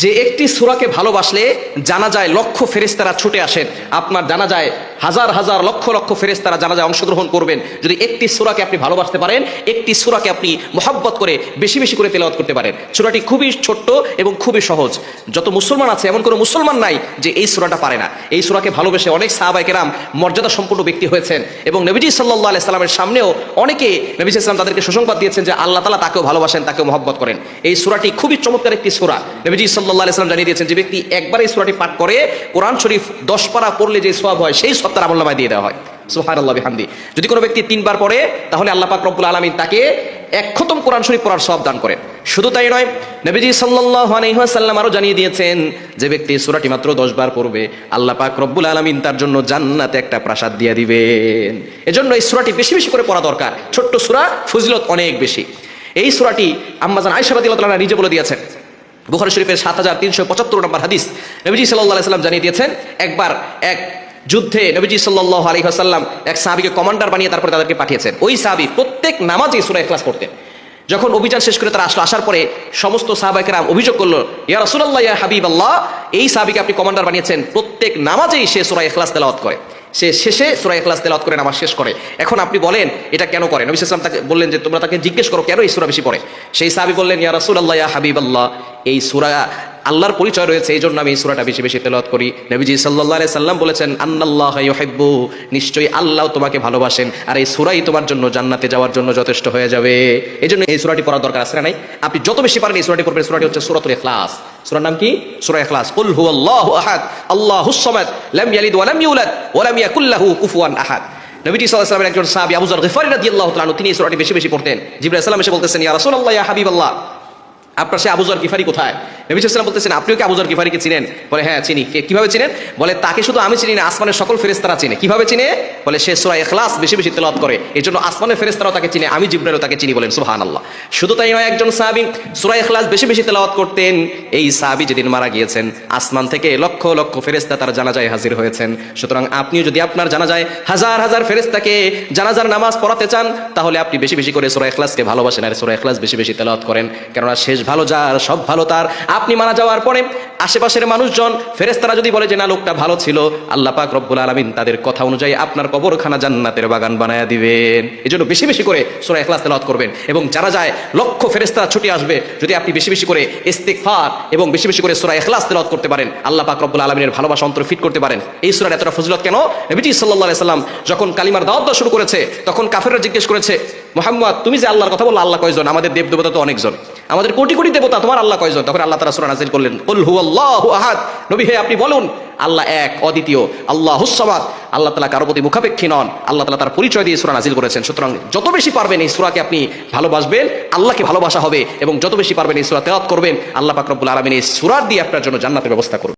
যে একটি সূরাকে ভালোবাসলে জানাজায় লক্ষ ফেরেশতারা ছুটে আসেন, আপনার জানাজায় হাজার হাজার লক্ষ লক্ষ ফেরেশতারা জানাজায় অংশগ্রহণ করবেন। যদি একটি সূরাকে আপনি ভালোবাসতে পারেন, একটি সূরাকে আপনি মহব্বত করে বেশি বেশি করে তেলাওয়াত করতে পারেন। সূরাটি খুবই ছোট্ট এবং খুবই সহজ। যত মুসলমান আছে এমন কোনো মুসলমান নাই যে এই সূরাটা পারে না। এই সূরাকে ভালোবেসে অনেক সাহাবায়ে কেরাম মর্যাদা সম্পন্ন ব্যক্তি হয়েছেন এবং নবীজি সাল্লাল্লাহু আলাইহি সাল্লামের সামনেও অনেকে নবী সাল্লাল্লাহু আলাইহি সাল্লাম তাদেরকে সুসংবাদ দিয়েছেন যে আল্লাহ তাআলা তাকেও ভালোবাসেন, তাকেও মহব্বত করেন। এই সূরাটি খুবই চমৎকার একটি সূরা। নবীজি সাল্লাল্লাহু আলাইহি সাল্লাম জানিয়ে দিয়েছেন যে ব্যক্তি একবার এই সূরাটি পাঠ করে কোরআন শরীফ 10 পারা পড়লে যে সওয়াব হয় সেই সওয়াব তার আমলনামায় দিয়ে দেওয়া হয়। সুবহানাল্লাহ বিহামদি। যদি কোনো ব্যক্তি 3 বার পড়ে তাহলে আল্লাহ পাক রব্বুল আলামিন তাকে এক খতম কোরআন শরীফ পড়ার সওয়াব দান করেন। শুধু তাই নয়, নবীজি সাল্লাল্লাহু আলাইহি ওয়াসাল্লাম আরো জানিয়ে দিয়েছেন যে ব্যক্তি সূরাটি মাত্র 10 বার পড়বে আল্লাহ পাক রব্বুল আলামিন তার জন্য জান্নাতে একটা প্রাসাদ দিয়ে দিবেন। এজন্য এই সূরাটি বেশি বেশি করে পড়া দরকার। ছোট্ট সূরা, ফজিলত অনেক বেশি। এই সূরাটি আম্মা জান আয়েশা রাদিয়াল্লাহু তাআলা নিজে বলে দিয়েছেন। বুখারী শরীফের 7375 নম্বর হাদিস, নবীজি সাল্লাল্লাহু আলাইহি ওয়াসাল্লাম জানিয়ে দিয়েছেন একবার এক যুদ্ধে নবীজি সাল্লাল্লাহু আলাইহি ওয়াসাল্লাম এক সাহাবীকে কমান্ডার বানিয়ে তারপরে তাদেরকে পাঠিয়েছেন। ওই সাহাবী প্রত্যেক নামাজে সূরা ইখলাস পড়তেন। যখন অভিযান শেষ করে তারা আসার পরে সমস্ত সাহাবায়ে কেরাম অভিযোগ করলো, ইয়া রাসূলুল্লাহ, ইয়া হাবিবাল্লাহ, এই সাহাবীকে আপনি কমান্ডার বানিয়েছেন, প্রত্যেক নামাজেই সে সূরা ইখলাস তেলাওয়াত করে, সে শেষে সূরা ইখলাস তেলাওয়াত করে নামাজ শেষ করে। এখন আপনি বলেন এটা কেন করে? নবী সাল্লাল্লাহু আলাইহি ওয়াসাল্লাম তাকে বললেন যে তোমরা তাকে জিজ্ঞেস করো কেন এই সূরা বেশি পড়ে। সেই সাহাবী বললেন, ইয়া রাসূলুল্লাহ, ইয়া হাবিবাল্লাহ, এই সূরা আল্লাহর পরিচয় রয়েছে, এই জন্য আমি এই সূরাটা বেশি বেশি তেলাওয়াত করি। নবীজি সাল্লাল্লাহু আলাইহি সাল্লাম বলেছেন, আন্নাল্লাহা ইউহিব্বু, নিশ্চয়ই আল্লাহ তোমাকে ভালোবাসেন, আর এই সূরাই তোমার জন্য জান্নাতে যাওয়ার জন্য যথেষ্ট হয়ে যাবে। এই জন্য এই সূরাটি পড়ার দরকার আছে না নাই? আপনি যত বেশি পারেন এই সূরাটি পড়বেন। সূরাটি হচ্ছে সূরাতুল ইখলাস। সূরার নাম কি? সূরা ইখলাস। কুল হুয়াল্লাহু আহাদ আল্লাহুস সামাদ লাম ইয়ালিদ ওয়া লাম ইউলাদ ওয়া লাম ইয়াকুল লাহু কুফুয়ান আহাদ। নবীজি সাল্লাল্লাহু আলাইহি ওয়াসাল্লামের একজন সাহাবী আবু যর গিফারী রাদিয়াল্লাহু তাআলা তিনি এই সূরাটি বেশি বেশি পড়তেন। জিবরাইল আলাইহিস সালাম এসে বলতেছেন, ইয়া রাসূলুল্লাহ, ইয়া হাবিবাল্লাহ, আপনার সে আবু যর গিফারী কোথায়? নবী সাল্লাল্লাহু আলাইহি ওয়াসাল্লাম বলতেছেন, আপনিও কি আবু যর গিফারীকে চিনেন? বলে, হ্যাঁ চিনি। কিভাবে চিনেন? বলে, তাকে শুধু আমি চিনি না, আসমানের সকল ফেরেশতারা চিনে। কিভাবে চিনে? বলে, সে সূরা ইখলাস বেশি বেশি তেলাওয়াত করে, এজন্য আসমানের ফেরেশতারাও তাকে চিনে, আমি জিবরাইলও তাকে চিনি। বলেন সুবহানাল্লাহ। শুধু তাই নয়, একজন সাহাবী সূরা ইখলাস বেশি বেশি তেলাওয়াত করতেন। এই সাহাবী যেদিন মারা গিয়েছেন, আসমান থেকে লক্ষ লক্ষ ফেরেশতা তার জানাজায় হাজির হয়েছেন। সুতরাং আপনিও যদি আপনার জানাজায় হাজার হাজার ফেরেশতাকে জানাজার নামাজ পড়াতে চান, তাহলে আপনি বেশি বেশি করে সূরা ইখলাসকে ভালোবাসেন আর সূরা ইখলাস বেশি বেশি তেলাওয়াত করেন। কেননা শেষ ভালো যার, সব ভালো তার। আপনি মারা যাওয়ার পরে আশেপাশের মানুষজন, ফেরেশতারা যদি বলে যে না লোকটা ভালো ছিল, আল্লাহ পাক রব্বুল আলামিন তাদের কথা অনুযায়ী আপনার কবরখানা জান্নাতের বাগান বানায়া দিবেন। এজন্য বেশি বেশি করে সূরা ইখলাস তেলাওয়াত করবেন এবং যারা যায় লক্ষ ফেরেশতারা ছুটে আসবে। যদি আপনি বেশি বেশি করে ইস্তিগফার এবং বেশি বেশি করে সূরা ইখলাস তেলাওয়াত করতে পারেন, আল্লাহ পাক রব্বুল আলামিনের ভালোবাসা অন্তরে ফিট করতে পারেন। এই সূরার এতটা ফজিলত কেন? নবীজি সাল্লাল্লাহু আলাইহি সাল্লাম যখন কালিমার দাওয়াত দেওয়া শুরু করেছে, তখন কাফেররা জিজ্ঞেস করেছে, মুহাম্মদ, তুমি যে আল্লাহর কথা বললে, আল্লাহ কয়জন? আমাদের দেব দেবতা তো অনেকজন, আমাদের কোটি কোটি দেবতা, তোমার আল্লাহ কয়জন? তখন আল্লাহ তাআলা সূরা নাযিল করলেন, কুল হুয়াল্লাহু আহাদ, নবী হে আপনি বলুন আল্লাহ এক, অদ্বিতীয়, আল্লাহুস সামাদ। আল্লাহ তাআলা কারো প্রতি মুখাপেক্ষী নন। আল্লাহ তাআলা তার পরিচয় দিয়ে সূরা নাযিল করেছেন। সুতরাং যত বেশি পারবেন এই সূরাকে আপনি ভালোবাসবেন, আল্লাহকে ভালোবাসা হবে, এবং যত বেশি পারবেন এই সূরা তেলাওয়াত করবেন, আল্লাহ পাক রব্বুল আলামিন এই সূরা দিয়ে আপনার জন্য জান্নাতের ব্যবস্থা করবেন।